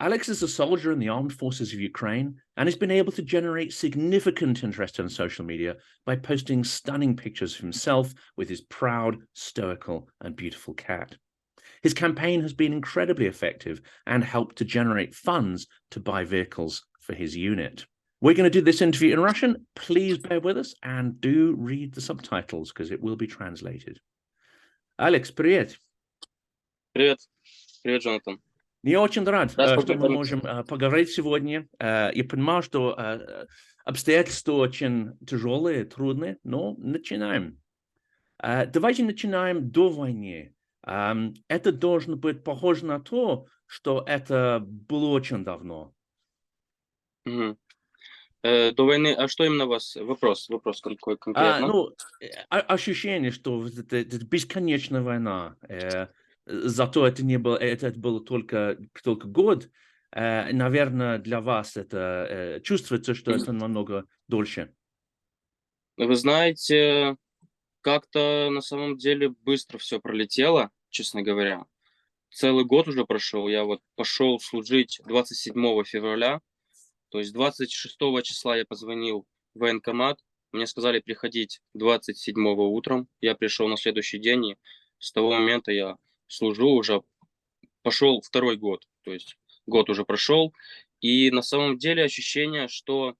Alex is a soldier in the armed forces of Ukraine and has been able to generate significant interest on social media by posting stunning pictures of himself with his proud, stoical, and beautiful cat. His campaign has been incredibly effective and helped to generate funds to buy vehicles for his unit. We're going to do this interview in Russian. Please bear with us and do read the subtitles because it will be translated. Alex, привет. Привет. Привет, Джонатан. Я очень рад, Рад что мы познакомиться. можем поговорить сегодня. Я понимаю, что обстоятельства очень тяжелые, трудные, но начинаем. Давайте начинаем до войны. Это должно быть похоже на то, что это было очень давно. Мгм. До войны, а что именно у вас? Вопрос какой конкретно? Ощущение, что это бесконечная война. Зато это не было, это было только год. Наверное, для вас это чувствуется, что это намного дольше. Вы знаете, как-то на самом деле быстро все пролетело, честно говоря. Целый год уже прошел. Я вот пошел служить 27 февраля, то есть 26 числа я позвонил в военкомат. Мне сказали приходить 27 утром. Я пришел на следующий день, и с того момента я служу уже, пошел второй год. То есть год уже прошел. И на самом деле ощущение, что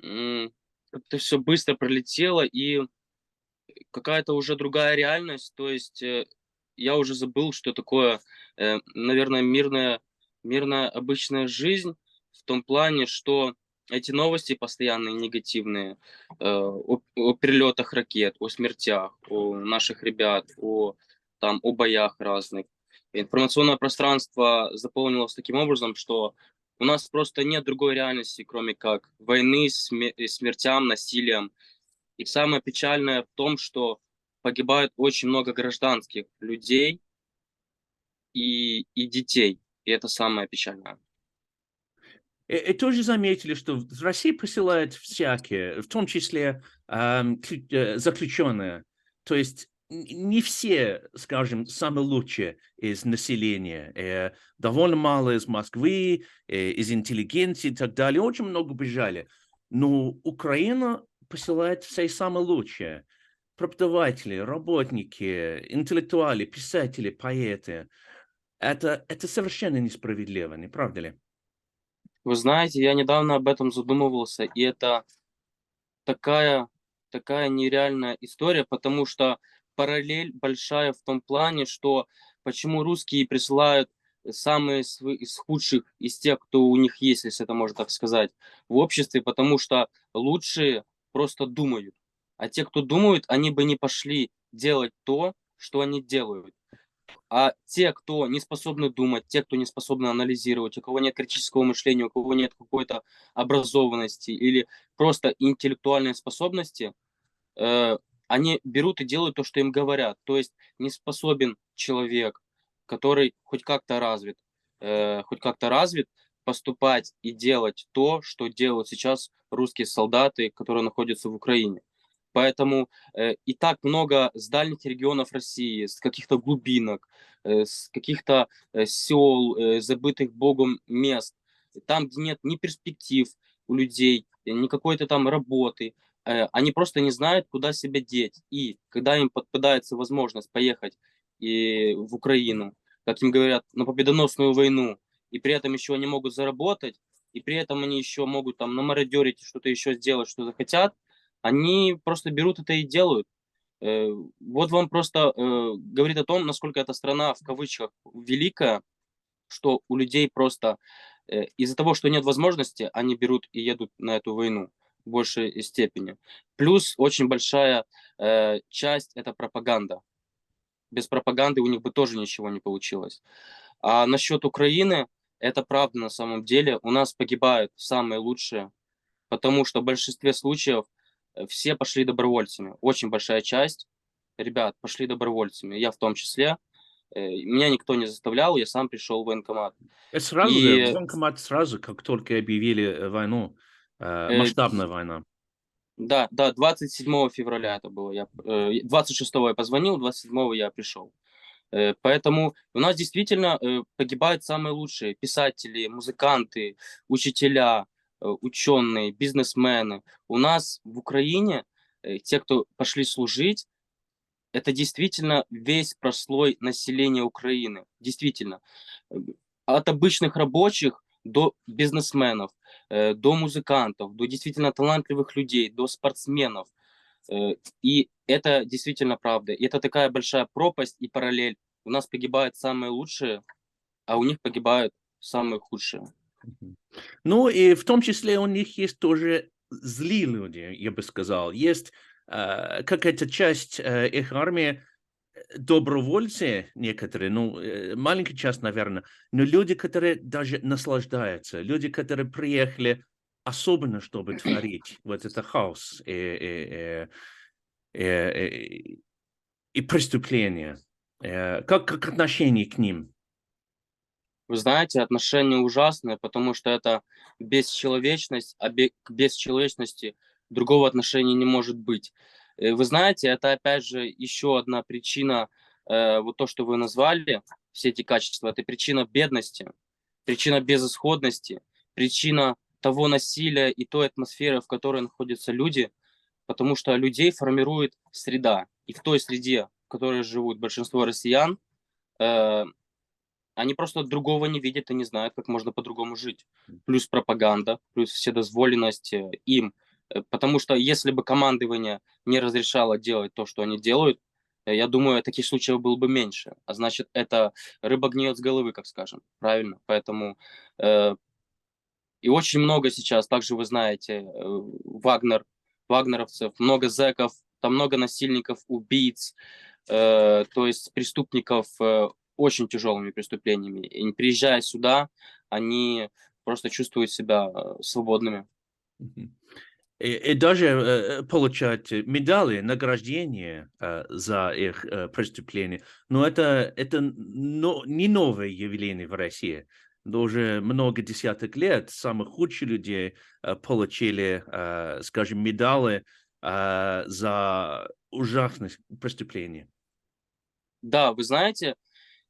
как-то все быстро пролетело, и какая-то уже другая реальность. То есть я уже забыл, что такое, наверное, мирная обычная жизнь в том плане, что эти новости постоянные негативные о перелетах ракет, о смертях, о наших ребят, о боях разных. Информационное пространство заполнилось таким образом, что у нас просто нет другой реальности, кроме как войны, смертям, насилием. И самое печальное в том, что погибает очень много гражданских людей и детей. И это самое печальное. И тоже заметили, что Россия посылает всякие, в том числе заключенные. То есть не все, скажем, самые лучшие из населения. Довольно мало из Москвы, из интеллигенции и так далее. Очень много бежали. Но Украина посылает все самые лучшие. Преподаватели, работники, интеллектуалы, писатели, поэты. Это совершенно несправедливо, не правда ли? Вы знаете, я недавно об этом задумывался, и это такая, такая нереальная история, потому что параллель большая в том плане, что почему русские присылают самые из худших, из тех, кто у них есть, если это можно так сказать, в обществе, потому что лучшие просто думают. А те, кто думают, они бы не пошли делать то, что они делают. А те, кто не способны думать, те, кто не способны анализировать, у кого нет критического мышления, у кого нет какой-то образованности или просто интеллектуальной способности, э, они берут и делают то, что им говорят. То есть не способен человек, который хоть как-то развит, поступать и делать то, что делают сейчас русские солдаты, которые находятся в Украине. Поэтому и так много с дальних регионов России, с каких-то глубинок, с каких-то сел, забытых Богом мест, там, где нет ни перспектив у людей, ни какой-то там работы, они просто не знают, куда себя деть. И когда им попадается возможность поехать в Украину, как им говорят, на победоносную войну, и при этом еще они могут заработать, и при этом они еще могут там намародерить, что-то еще сделать, что захотят, они просто берут это и делают. Вот вам просто говорит о том, насколько эта страна в кавычках великая, что у людей просто из-за того, что нет возможности, они берут и едут на эту войну в большей степени. Плюс очень большая часть это пропаганда. Без пропаганды у них бы тоже ничего не получилось. А насчет Украины, это правда на самом деле. У нас погибают самые лучшие, потому что в большинстве случаев все пошли добровольцами. Очень большая часть ребят пошли добровольцами, я в том числе. Меня никто не заставлял, я сам пришел в военкомат. Сразу же, в И военкомат сразу, как только объявили войну, э, масштабная война. да, 27 февраля это было. 26 я позвонил, 27 я пришел. Поэтому у нас действительно погибают самые лучшие писатели, музыканты, учителя, ученые, бизнесмены. У нас в Украине те, кто пошли служить, это действительно весь прослой населения Украины. Действительно. Э, От обычных рабочих до бизнесменов, до музыкантов, до действительно талантливых людей, до спортсменов. И это действительно правда. И это такая большая пропасть и параллель. У нас погибают самые лучшие, а у них погибают самые худшие. Ну, и в том числе у них есть тоже злые люди, я бы сказал. Есть какая-то часть их армии, добровольцы некоторые, ну, маленькая часть, наверное, но люди, которые даже наслаждаются, люди, которые приехали особенно, чтобы творить вот это хаос и преступления. Как отношение к ним? Вы знаете, отношения ужасные, потому что это бесчеловечность, а к бесчеловечности другого отношения не может быть. Вы знаете, это опять же еще одна причина, вот то, что вы назвали, все эти качества, это причина бедности, причина безысходности, причина того насилия и той атмосферы, в которой находятся люди, потому что людей формирует среда. И в той среде, в которой живут большинство россиян, э, они просто другого не видят и не знают, как можно по-другому жить. Плюс пропаганда, плюс вседозволенность им. Потому что если бы командование не разрешало делать то, что они делают, я думаю, таких случаев было бы меньше. А значит, это рыба гниет с головы, как скажем. Правильно? Поэтому и очень много сейчас, также вы знаете, вагнеровцев, много зэков, там много насильников, убийц, то есть преступников очень тяжелыми преступлениями. И приезжая сюда, они просто чувствуют себя свободными. И даже получать медали, награждения за их преступления. Но это не новое явление в России. Но уже много десяток лет самых худших людей получили, скажем, медали за ужасные преступления. Да, вы знаете,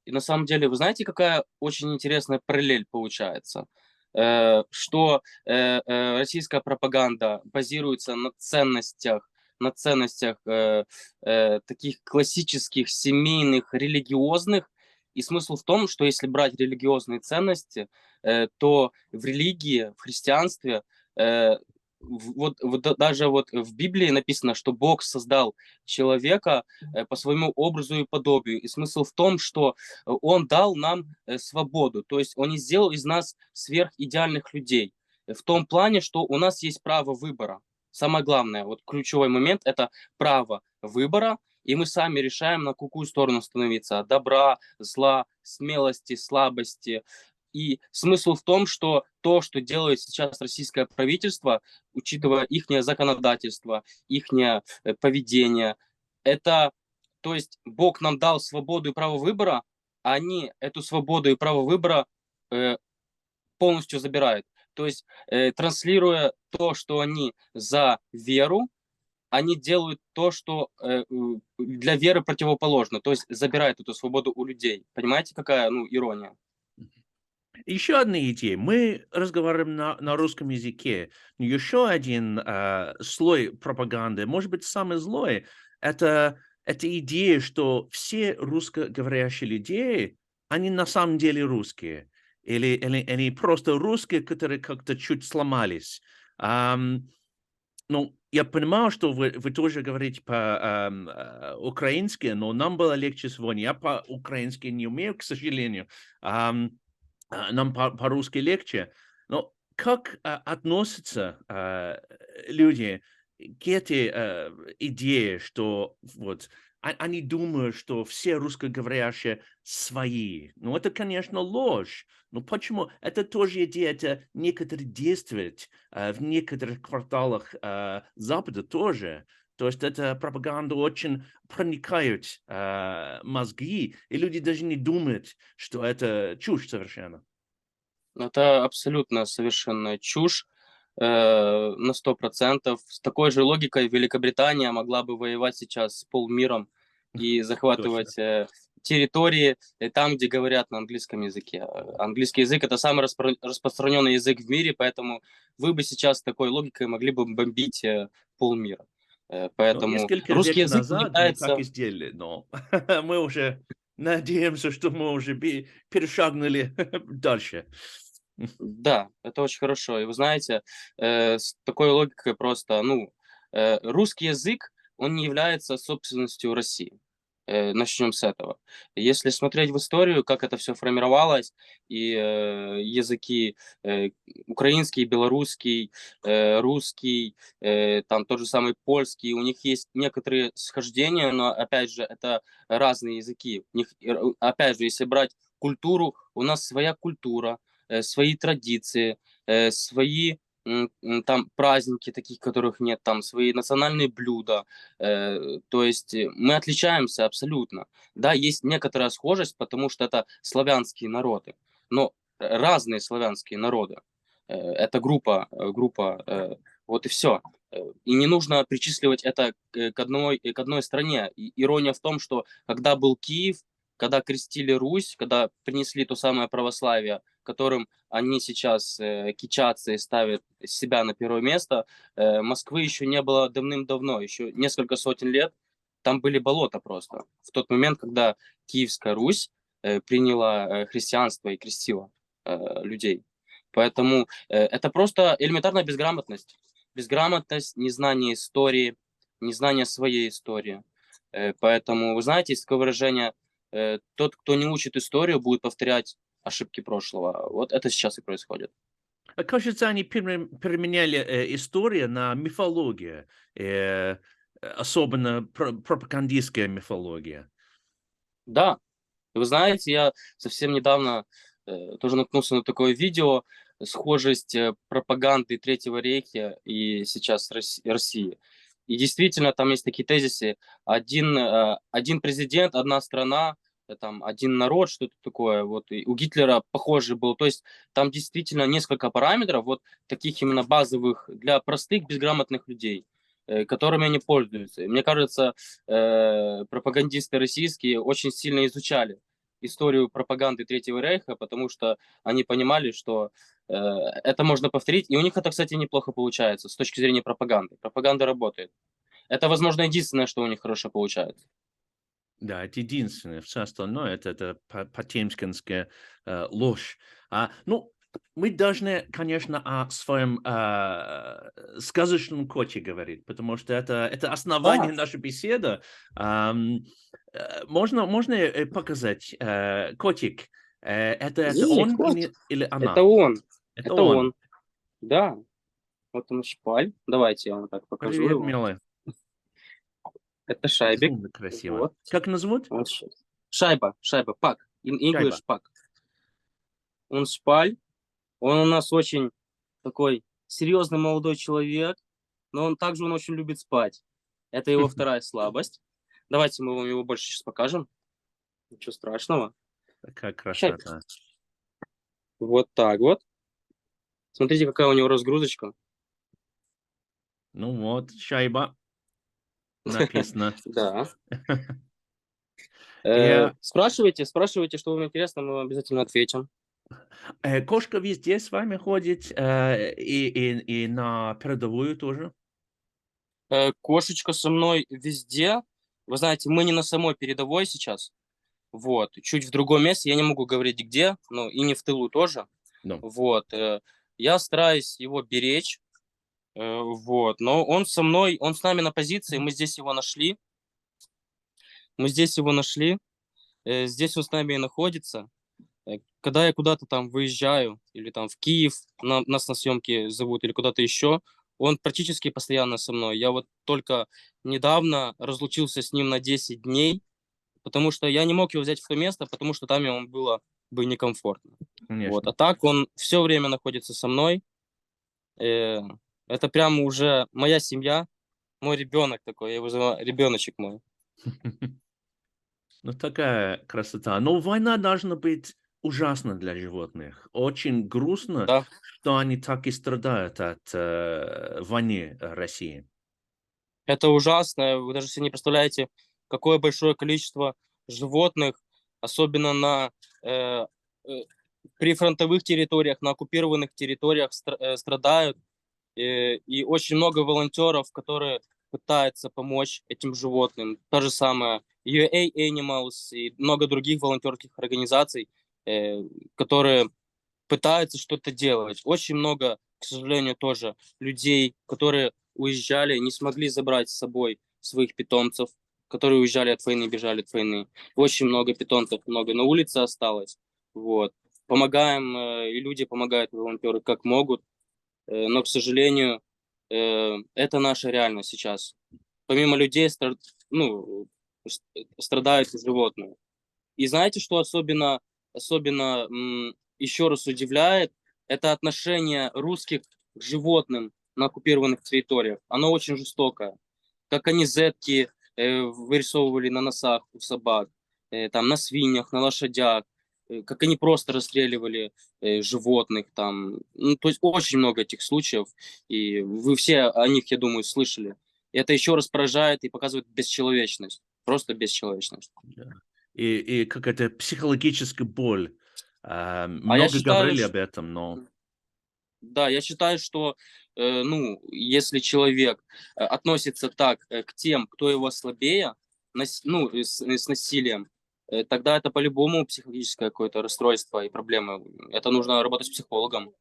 и на самом деле, вы знаете, какая очень интересная параллель получается? Что российская пропаганда базируется на ценностях таких классических, семейных, религиозных. И смысл в том, что если брать религиозные ценности, то в религии, в христианстве, даже вот в Библии написано, что Бог создал человека по своему образу и подобию. И смысл в том, что он дал нам свободу, то есть он не сделал из нас сверхидеальных людей. В том плане, что у нас есть право выбора. Самое главное, вот ключевой момент – это право выбора, и мы сами решаем, на какую сторону становиться. Добра, зла, смелости, слабости. И смысл в том, что то, что делает сейчас российское правительство, учитывая их законодательство, их поведение, это, то есть Бог нам дал свободу и право выбора, а они эту свободу и право выбора полностью забирают. То есть транслируя то, что они за веру, они делают то, что для веры противоположно, то есть забирают эту свободу у людей. Понимаете, какая ирония? Еще одна идея. Мы разговариваем на русском языке. Но еще один слой пропаганды, может быть, самый злой, это идея, что все русскоговорящие люди, они на самом деле русские. Или они просто русские, которые как-то чуть сломались. Ну, я понимаю, что вы тоже говорите по-украински, но нам было легче сегодня. Я по-украински не умею, к сожалению. Нам по-русски легче. Но как относятся люди к этой идее, что вот они думают, что все русскоговорящие свои? Ну, это, конечно, ложь. Но почему? Это тоже идея, это некоторые действуют в некоторых кварталах Запада тоже. То есть эта пропаганда очень проникает мозги, и люди даже не думают, что это чушь совершенно. Это абсолютно совершенная чушь на 100%. С такой же логикой Великобритания могла бы воевать сейчас с полмиром и Точно. захватывать территории, там, где говорят на английском языке. Английский язык — это самый распространенный язык в мире, поэтому вы бы сейчас с такой логикой могли бы бомбить полмира. Ну, Поэтому несколько русский век язык не назад мы так и является... сделали, но мы уже надеемся, что мы уже перешагнули дальше. Да, это очень хорошо. И вы знаете, с такой логикой просто, ну, русский язык, он не является собственностью России. Начнем с этого. Если смотреть в историю, как это все формировалось, и языки украинский, белорусский, русский, там тот же самый польский, у них есть некоторые схождения, но, опять же, это разные языки. У них, опять же, если брать культуру, у нас своя культура, свои традиции, свои там праздники, таких, которых нет, там свои национальные блюда. То есть мы отличаемся абсолютно. Да, есть некоторая схожесть, потому что это славянские народы, но разные славянские народы. Это группа, вот и все. И не нужно причисливать это к одной стране. И ирония в том, что когда был Киев, когда крестили Русь, когда принесли то самое православие, которым они сейчас кичатся и ставят себя на первое место, Москвы еще не было давным-давно, еще несколько сотен лет. Там были болота просто. В тот момент, когда Киевская Русь приняла христианство и крестила людей. Поэтому это просто элементарная безграмотность. Безграмотность, незнание истории, незнание своей истории. Поэтому, вы знаете, есть такое выражение: тот, кто не учит историю, будет повторять ошибки прошлого. Вот это сейчас и происходит. Кажется, они переменяли историю на мифологию, особенно пропагандистская мифология. Да, вы знаете, я совсем недавно тоже наткнулся на такое видео, схожесть пропаганды Третьего рейха и сейчас России. И действительно, там есть такие тезисы: один президент, одна страна, там один народ, что-то такое. Вот и у Гитлера похоже был. То есть там действительно несколько параметров, вот таких именно базовых для простых безграмотных людей, которыми они пользуются. И мне кажется, пропагандисты российские очень сильно изучали историю пропаганды Третьего рейха, потому что они понимали, что это можно повторить. И у них это, кстати, неплохо получается с точки зрения пропаганды. Пропаганда работает. Это, возможно, единственное, что у них хорошо получается. Да, это единственное. Все остальное это потемкинская ложь. Ну, мы должны, конечно, о своем сказочном коте говорить, потому что это основание Да, нашей беседы. Можно показать котик? Это есть, он вот. или Это она? он. Это Это он. он. Да. Вот он шпаль. Давайте я вам так покажу Привет, его. милый. Это Шайбик. Безумно красиво. Вот. Как назовут? Он Шайба. Пак. Шайба. English пак. Он шпаль. Он у нас очень такой серьезный молодой человек, но он очень любит спать. Это его вторая слабость. Давайте мы вам его больше сейчас покажем. Ничего страшного. Какая Ща- красота. Вот так вот. Смотрите, какая у него разгрузочка. Ну вот, шайба написано. Да. И, Спрашивайте, что вам интересно, мы вам обязательно ответим. кошка везде с вами ходит, и на передовую тоже? Кошечка со мной везде. Вы знаете, мы не на самой передовой сейчас. Вот. Чуть в другом месте. Я не могу говорить где, но и не в тылу тоже. Ну, Вот. Я стараюсь его беречь. Вот. Но он со мной, он с нами на позиции. Мы здесь его нашли. Мы здесь его нашли. Здесь он с нами и находится. Когда я куда-то там выезжаю, или там в Киев, нас на съемки зовут, или куда-то еще, он практически постоянно со мной. Я вот только недавно разлучился с ним на 10 дней, потому что я не мог его взять в то место, потому что там ему было бы некомфортно. Вот. конечно. А так он все время находится со мной. Э, Это прямо уже моя семья, мой ребенок такой, я его называю ребеночек мой. Ну, такая красота. Но война должна быть ужасна для животных. Очень грустно, Да. что они так и страдают от войны России. Это ужасно. Вы даже себе не представляете, какое большое количество животных особенно на прифронтовых территориях, на оккупированных территориях страдают. И очень много волонтеров, которые пытаются помочь этим животным. То же самое UA Animals и много других волонтерских организаций, которые пытаются что-то делать. Очень много, к сожалению, тоже людей, которые уезжали, не смогли забрать с собой своих питомцев, которые уезжали от войны, бежали от войны. Очень много питомцев, много на улице осталось. Вот. Помогаем, и люди помогают, волонтеры, как могут. Но, к сожалению, это наша реальность сейчас. Помимо людей ну, страдают и животные. И знаете, что особенно еще раз удивляет? Это отношение русских к животным на оккупированных территориях. Оно очень жестокое. Как они зетки вырисовывали на носах у собак, там, на свиньях, на лошадях, как они просто расстреливали животных там. Ну, то есть очень много этих случаев, и вы все о них, я думаю, слышали. И это еще раз поражает и показывает бесчеловечность, просто бесчеловечность. Да. И какая-то психологическая боль. А я Много считаю, говорили об этом, но да, я считаю, что, ну, если человек относится так к тем, кто его слабее, ну, с насилием, тогда это по-любому психологическое какое-то расстройство и проблемы. Это нужно работать с психологом.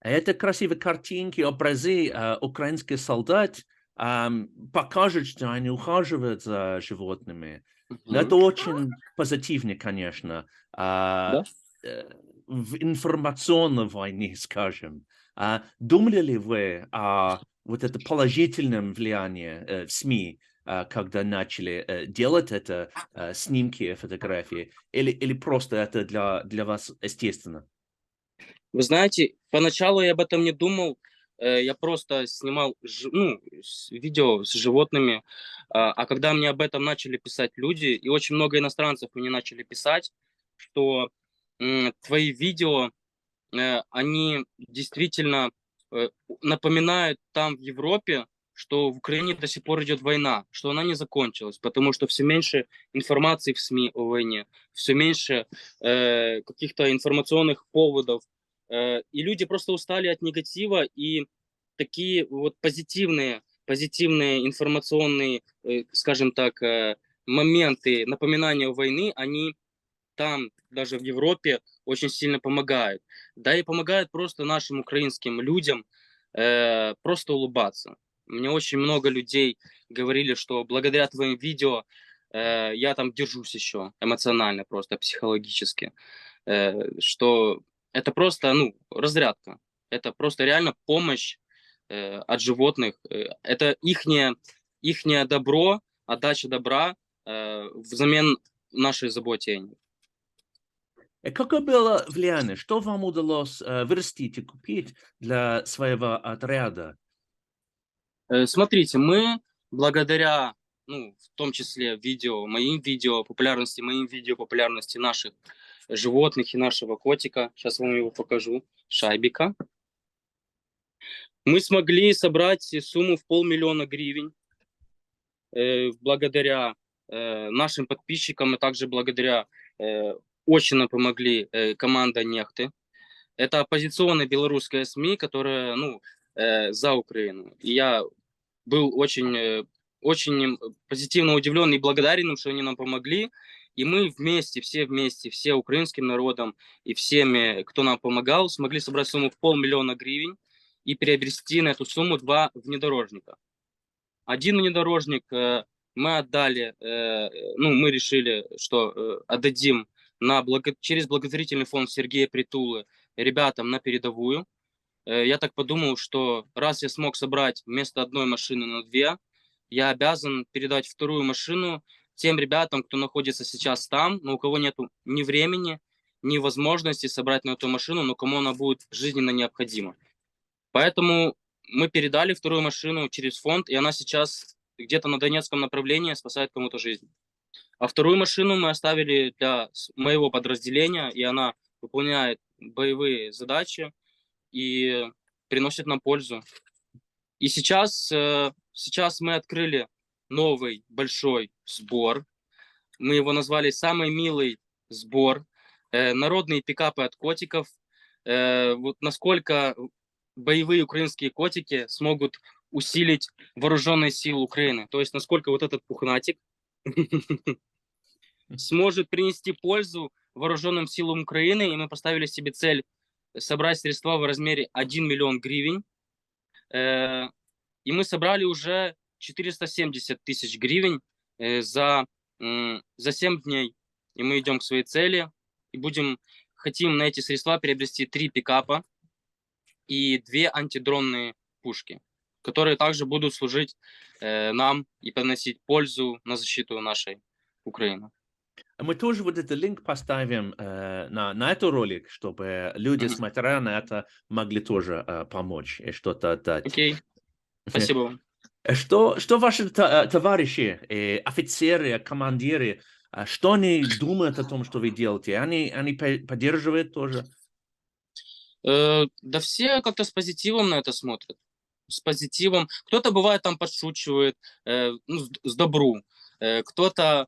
это красивые картинки, образы украинских солдат покажут, что они ухаживают за животными. Но Мгм. это очень позитивно, конечно, Да? в информационной войне, скажем. Думали ли вы о вот это положительном влиянии в СМИ, когда начали делать это, снимки, фотографии, или просто это для вас естественно? Вы знаете, поначалу я об этом не думал. Я просто снимал ну, видео с животными. А когда мне об этом начали писать люди, и очень много иностранцев мне начали писать, что твои видео, они действительно э, напоминают там в Европе, что в Украине до сих пор идет война, что она не закончилась, потому что все меньше информации в СМИ о войне, все меньше каких-то информационных поводов, и люди просто устали от негатива, и такие вот позитивные информационные, скажем так, моменты напоминания войны, они там, даже в Европе, очень сильно помогают. Да и помогают просто нашим украинским людям просто улыбаться. Мне очень много людей говорили, что благодаря твоим видео я там держусь еще эмоционально, просто психологически. Что это просто, ну, разрядка. Это просто реально помощь от животных. Это ихнее добро, отдача добра взамен нашей заботе о них. Какое было влияние? Что вам удалось вырастить и купить для своего отряда? Смотрите, мы благодаря, ну, в том числе моим видео, популярности наших животных и нашего котика, сейчас вам его покажу, Шайбика, мы смогли собрать сумму в 500 000 гривен благодаря нашим подписчикам и также благодаря э, очень нам помогли команда Нехты. Это оппозиционная белорусская СМИ, которая, ну, за Украину. И я был очень позитивно удивлен и благодарен им, что они нам помогли. И мы вместе, все украинским народом и всеми, кто нам помогал, смогли собрать сумму в 500 000 гривен и приобрести на эту сумму 2 внедорожника. Один внедорожник мы отдали, ну, мы решили, что отдадим через благотворительный фонд Сергея Притулы ребятам на передовую. Я так подумал, что раз я смог собрать вместо одной машины на 2, я обязан передать вторую машину тем ребятам, кто находится сейчас там, но у кого нет ни времени, ни возможности собрать на эту машину, но кому она будет жизненно необходима. Поэтому мы передали вторую машину через фонд, и она сейчас где-то на Донецком направлении спасает кому-то жизнь. А вторую машину мы оставили для моего подразделения, и она выполняет боевые задачи и приносит нам пользу. И сейчас мы открыли новый большой сбор. Мы его назвали «Самый милый сбор». Народные пикапы от котиков. Вот насколько боевые украинские котики смогут усилить вооруженные силы Украины. То есть насколько вот этот пухнатик сможет принести пользу вооруженным силам Украины. И мы поставили себе цель собрать средства в размере 1 миллион гривен. И мы собрали уже 470 тысяч гривен за 7 дней. И мы идем к своей цели и хотим на эти средства приобрести 3 пикапа и 2 антидронные пушки, которые также будут служить нам и приносить пользу на защиту нашей Украины. Мы тоже вот этот линк поставим на этот ролик, чтобы люди, смотря на это, могли тоже помочь и что-то отдать. Окей, спасибо вам. Что ваши товарищи, офицеры, командиры, что они думают о том, что вы делаете? Они поддерживают тоже? Да все как-то с позитивом на это смотрят. С позитивом. Кто-то бывает там подшучивает, с добру. Кто-то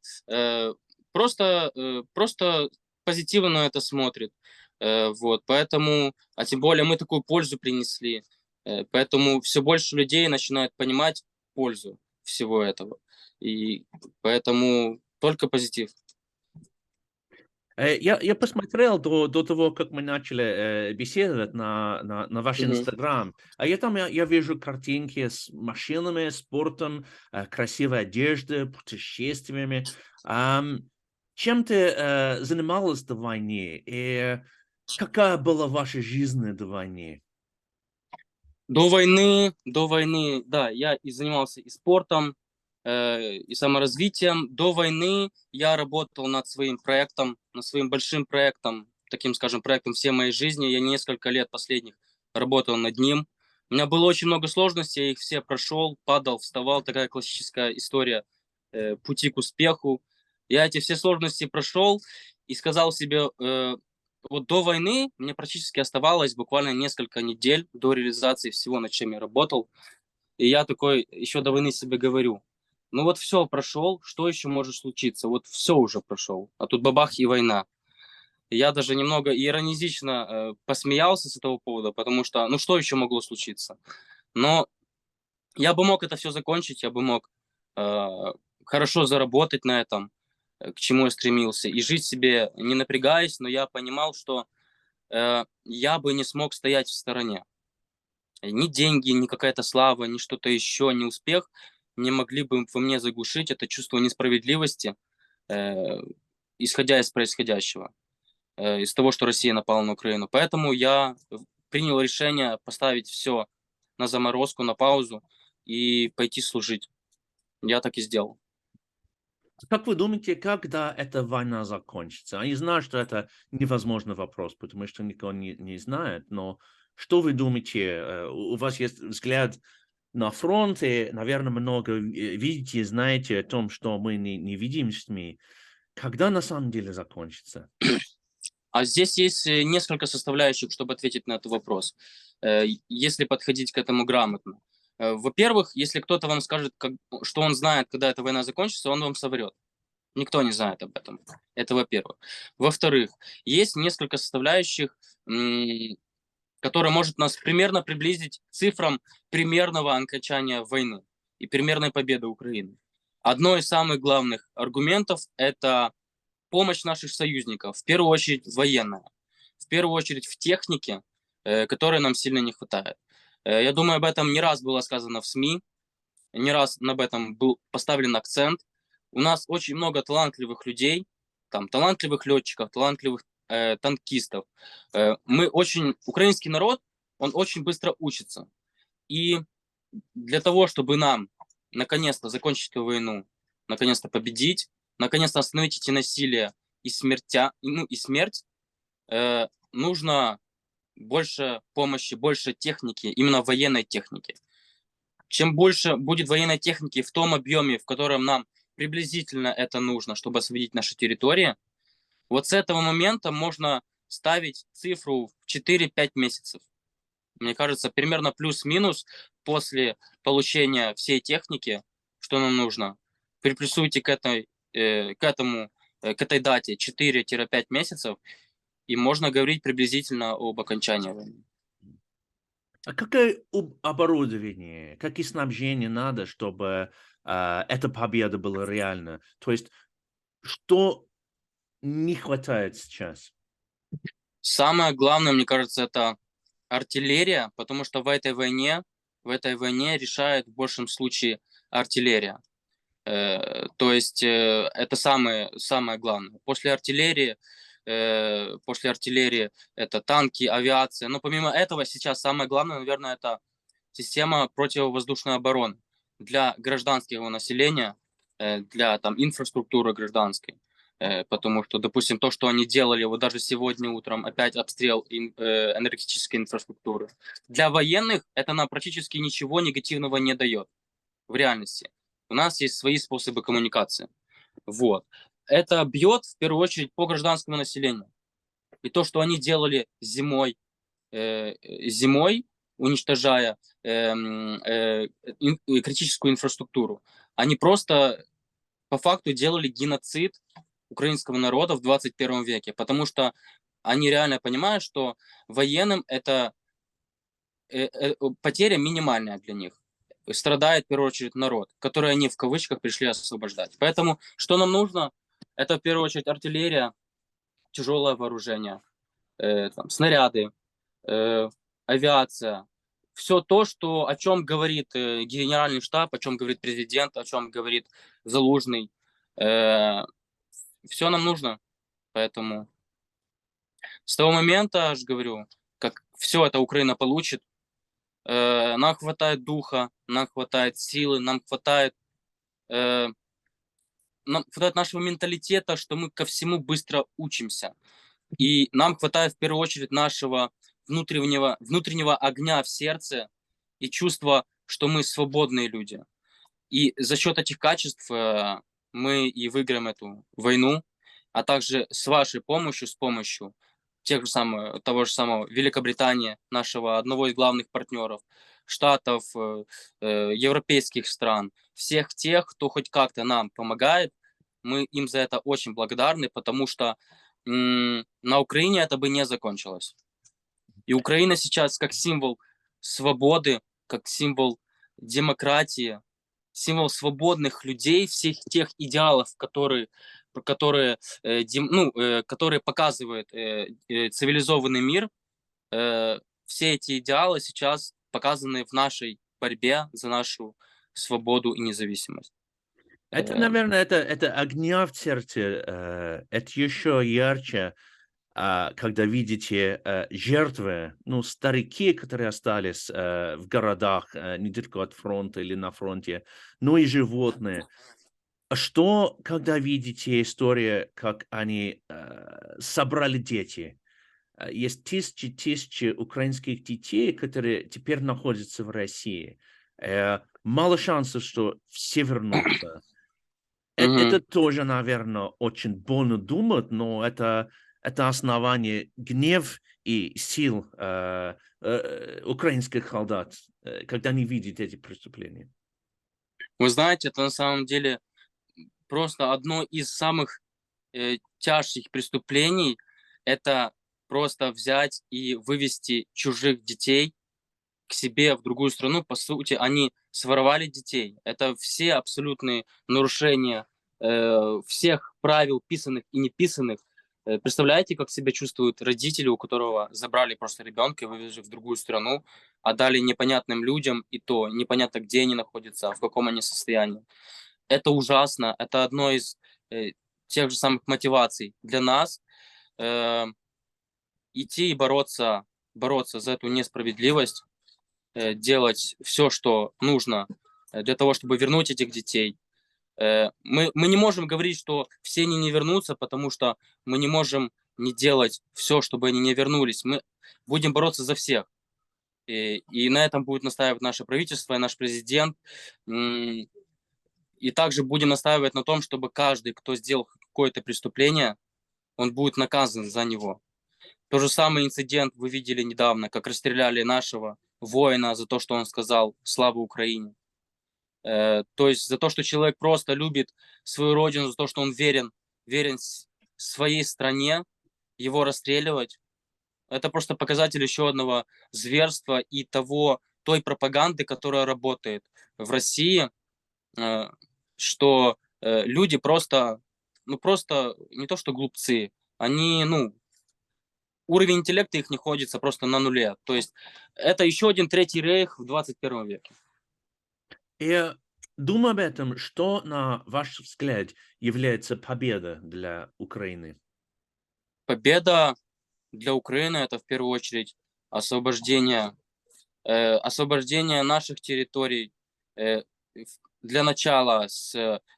просто позитивно на это смотрит. Вот, поэтому, а тем более мы такую пользу принесли. Поэтому все больше людей начинают понимать пользу всего этого. И поэтому только позитив. Я посмотрел до того, как мы начали беседовать на ваш Инстаграм. А я вижу картинки с машинами, спортом, красивой одеждой, путешествиями. Чем ты занималась до войны? И какая была ваша жизнь до войны? До войны, да, я и занимался и спортом, и саморазвитием. До войны я работал над своим проектом, над своим большим проектом, таким, скажем, проектом всей моей жизни. Я несколько лет последних работал над ним. У меня было очень много сложностей, я их все прошел, падал, вставал. Такая классическая история пути к успеху. Я эти все сложности прошел и сказал себе, вот до войны мне практически оставалось буквально несколько недель до реализации всего, над чем я работал. И я такой еще до войны себе говорю, ну вот все прошел, что еще может случиться? Вот все уже прошел, а тут бабах и война. И я даже немного иронично посмеялся с этого повода, потому что, ну что еще могло случиться? Но я бы мог это все закончить, я бы мог хорошо заработать на этом, к чему я стремился, и жить себе не напрягаясь, но я понимал, что я бы не смог стоять в стороне. Ни деньги, ни какая-то слава, ни что-то еще, ни успех не могли бы во мне заглушить это чувство несправедливости, исходя из происходящего, из того, что Россия напала на Украину. Поэтому я принял решение поставить все на заморозку, на паузу и пойти служить. Я так и сделал. Как вы думаете, когда эта война закончится? Я знаю, что это невозможный вопрос, потому что никто не знает, но что вы думаете? У вас есть взгляд на фронт, и, наверное, много видите, знаете о том, что мы не видим в СМИ. Когда на самом деле закончится? А здесь есть несколько составляющих, чтобы ответить на этот вопрос, если подходить к этому грамотно. Во-первых, если кто-то вам скажет, что он знает, когда эта война закончится, он вам соврет. Никто не знает об этом. Это во-первых. Во-вторых, есть несколько составляющих, которые может нас примерно приблизить к цифрам примерного окончания войны и примерной победы Украины. Одно из самых главных аргументов – это помощь наших союзников, в первую очередь военная, в первую очередь в технике, которой нам сильно не хватает. Я думаю, об этом не раз было сказано в СМИ, не раз об этом был поставлен акцент. У нас очень много талантливых людей, там, талантливых летчиков, талантливых танкистов. Украинский народ, он очень быстро учится. И для того, чтобы нам наконец-то закончить эту войну, наконец-то победить, наконец-то остановить эти насилия и смерть, нужно больше помощи, больше техники, именно военной техники. Чем больше будет военной техники в том объеме, в котором нам приблизительно это нужно, чтобы освободить наши территории, вот с этого момента можно ставить цифру в 4-5 месяцев. Мне кажется, примерно плюс-минус после получения всей техники, что нам нужно, приплюсуйте к этой к этой дате 4-5 месяцев, и можно говорить приблизительно об окончании войны. А какое оборудование, какие снабжения надо, чтобы эта победа была реальна? То есть что не хватает сейчас? Самое главное, мне кажется, это артиллерия, потому что в этой войне решает в большем случае артиллерия. То есть это самое главное. После артиллерии это танки, авиация. Но помимо этого сейчас самое главное, наверное, это система противовоздушной обороны для гражданского населения, для там инфраструктуры гражданской. Потому что, допустим, то, что они делали, вот даже сегодня утром опять обстрел энергетической инфраструктуры. Для военных это нам практически ничего негативного не дает в реальности. У нас есть свои способы коммуникации. Вот. Это бьет в первую очередь по гражданскому населению. И то, что они делали зимой, уничтожая критическую инфраструктуру, они просто по факту делали геноцид украинского народа в 21 веке, потому что они реально понимают, что военным это потеря минимальная для них. Страдает в первую очередь народ, который они в кавычках пришли освобождать. Поэтому что нам нужно? Это в первую очередь артиллерия, тяжелое вооружение, снаряды, авиация. Все то, о чем говорит генеральный штаб, о чем говорит президент, о чем говорит Залужный. Все нам нужно. Поэтому с того момента, я же говорю, как все это Украина получит, нам хватает духа, нам хватает силы, нам хватает нашего менталитета, что мы ко всему быстро учимся. И нам хватает в первую очередь нашего внутреннего огня в сердце и чувства, что мы свободные люди. И за счет этих качеств мы и выиграем эту войну, а также с вашей помощью, с помощью того же самого Великобритании, нашего одного из главных партнеров, Штатов, европейских стран, всех тех, кто хоть как-то нам помогает, мы им за это очень благодарны, потому что на Украине это бы не закончилось. И Украина сейчас как символ свободы, как символ демократии, символ свободных людей, всех тех идеалов, которые показывает цивилизованный мир, все эти идеалы сейчас показаны в нашей борьбе за нашу свободу и независимость. Это, наверное, это огня в сердце, это еще ярче, когда видите жертвы, ну, старики, которые остались в городах, недалеко от фронта или на фронте, ну и животные. Что, когда видите историю, как они собрали дети? Есть тысячи украинских детей, которые теперь находятся в России. Мало шансов, что все вернутся. Это тоже, наверное, очень больно думать, но это основание гнев и сил украинских солдат, когда они видят эти преступления. Вы знаете, это на самом деле просто одно из самых тяжких преступлений. Это просто взять и вывести чужих детей к себе в другую страну. По сути, они своровали детей. Это все абсолютные нарушения всех правил, писанных и неписанных. Представляете, как себя чувствуют родители, у которого забрали просто ребенка и вывезли в другую страну, отдали непонятным людям, и то непонятно, где они находятся, в каком они состоянии. Это ужасно. Это одно из тех же самых мотиваций для нас идти и бороться за эту несправедливость, делать все, что нужно для того, чтобы вернуть этих детей. Мы не можем говорить, что все они не вернутся, потому что мы не можем не делать все, чтобы они не вернулись. Мы будем бороться за всех. И на этом будет настаивать наше правительство и наш президент. И также будем настаивать на том, чтобы каждый, кто сделал какое-то преступление, он будет наказан за него. Тот же самый инцидент вы видели недавно, как расстреляли нашего воина за то, что он сказал «Слава Украине». То есть за то, что человек просто любит свою родину, за то, что он верен своей стране, его расстреливать, это просто показатель еще одного зверства и той пропаганды, которая работает в России, что люди просто не то что глупцы, они, уровень интеллекта их не находится просто на нуле. То есть это еще один Третий рейх в 21 веке. И думаю об этом, что, на ваш взгляд, является победой для Украины? Победа для Украины это в первую очередь освобождение наших территорий для начала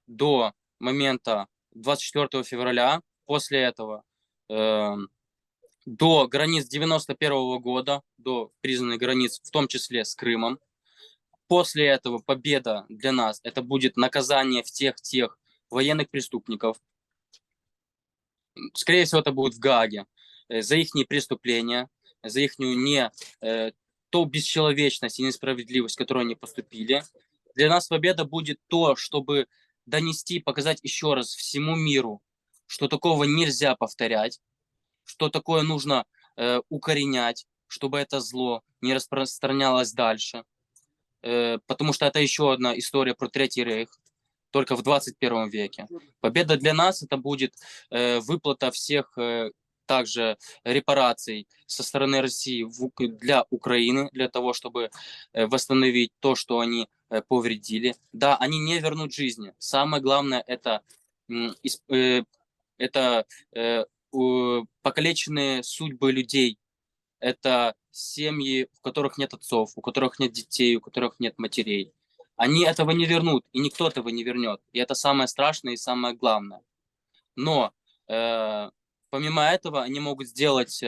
до момента 24 февраля, после этого до границ 91 года, до признанных границ, в том числе с Крымом. После этого победа для нас это будет наказание тех военных преступников. Скорее всего, это будет в Гааге за их преступления, за их ту бесчеловечность и несправедливость, которую они поступили. Для нас победа будет то, чтобы донести, показать еще раз всему миру, что такого нельзя повторять, что такое нужно укоренять, чтобы это зло не распространялось дальше. Потому что это еще одна история про Третий рейх, только в 21 веке. Победа для нас это будет выплата всех также репараций со стороны России для Украины, для того, чтобы восстановить то, что они повредили. Да, они не вернут жизни. Самое главное это покалеченные судьбы людей. Это семьи, у которых нет отцов, у которых нет детей, у которых нет матерей. Они этого не вернут, и никто этого не вернет. И это самое страшное и самое главное. Но помимо этого они могут сделать,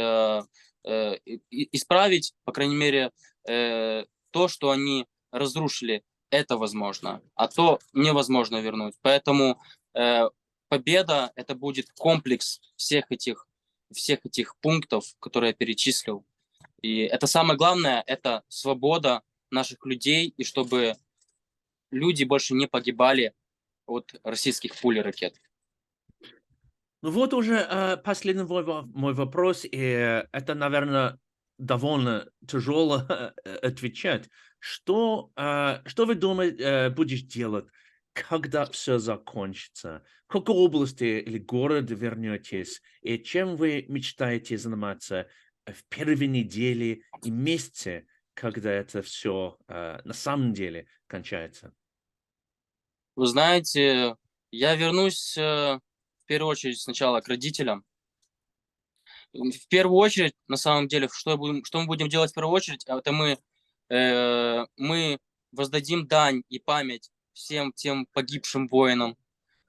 исправить, по крайней мере, то, что они разрушили. Это возможно, а то невозможно вернуть. Поэтому победа – это будет комплекс всех этих пунктов, которые я перечислил. И это самое главное – это свобода наших людей, и чтобы люди больше не погибали от российских пуль и ракет. Ну вот уже последний мой вопрос, и это, наверное, довольно тяжело отвечать. Что вы думаете, будешь делать, когда все закончится? В какой области или городе вернетесь? И чем вы мечтаете заниматься в первые недели и месяцы, когда это все на самом деле кончается? Вы знаете, я вернусь в первую очередь сначала к родителям. В первую очередь, на самом деле, что мы будем делать в первую очередь, это мы воздадим дань и память всем тем погибшим воинам,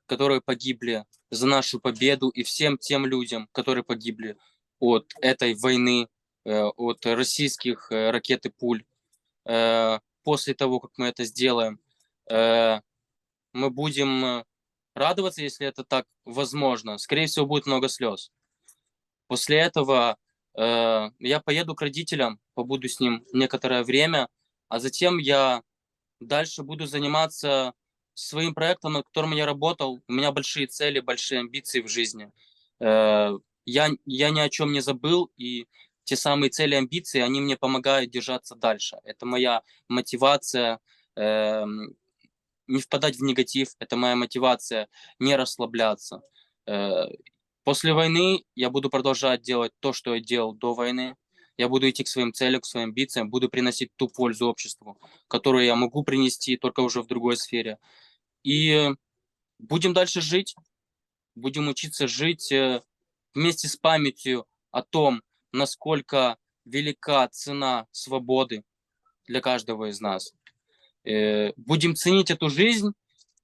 которые погибли за нашу победу, и всем тем людям, которые погибли от этой войны, от российских ракет и пуль. После того, как мы это сделаем, мы будем радоваться, если это так возможно. Скорее всего, будет много слез. После этого я поеду к родителям, побуду с ним некоторое время, а затем я дальше буду заниматься своим проектом, над которым я работал. У меня большие цели, большие амбиции в жизни. Я ни о чем не забыл, и те самые цели, амбиции, они мне помогают держаться дальше. Это моя мотивация не впадать в негатив, это моя мотивация не расслабляться. После войны я буду продолжать делать то, что я делал до войны. Я буду идти к своим целям, к своим амбициям, буду приносить ту пользу обществу, которую я могу принести, только уже в другой сфере. И будем дальше жить, будем учиться жить вместе с памятью о том, насколько велика цена свободы для каждого из нас. Будем ценить эту жизнь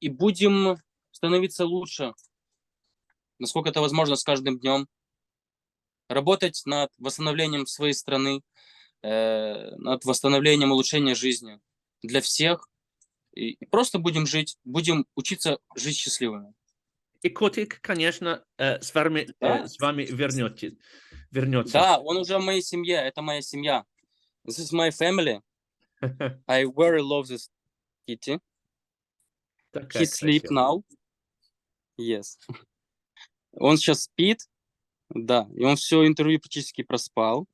и будем становиться лучше, насколько это возможно, с каждым днем. Работать над восстановлением своей страны, над восстановлением улучшения жизни для всех. И просто будем жить, будем учиться жить счастливыми. И котик, конечно, с вами вернется. Да, он уже в моей семье, это моя семья. This is my family. I very love this kitty. Такая sleep красивая. now. Yes. Он сейчас спит, да, и он все интервью практически проспал.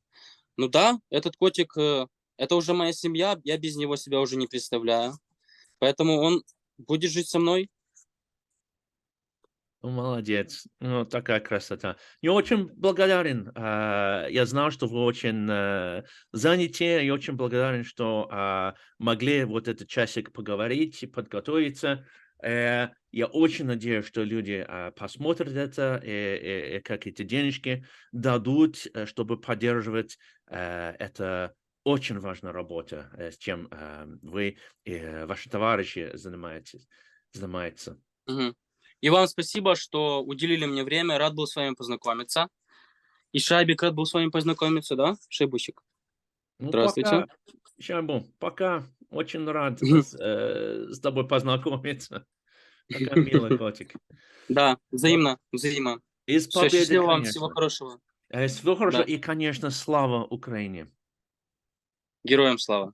Ну да, этот котик, это уже моя семья, я без него себя уже не представляю. Поэтому он будет жить со мной. Ну, молодец. Ну, такая красота. Я очень благодарен. Я знал, что вы очень заняты. Я очень благодарен, что могли вот этот часик поговорить и подготовиться. Я очень надеюсь, что люди посмотрят это и как эти денежки дадут, чтобы поддерживать это очень важная работа, с чем вы и ваши товарищи занимаются. Мгм. И вам спасибо, что уделили мне время. Рад был с вами познакомиться. И Шайбик рад был с вами познакомиться, да, Шайбусик? Ну, Здравствуйте. пока, Щамбу, пока. Очень рад с тобой познакомиться. Такая милый котик. Да, Вот. взаимно, взаимно. И с Все, победой, счастливо вам, всего конечно. хорошего. Всего хорошего Да, и, конечно, слава Украине. героям слава.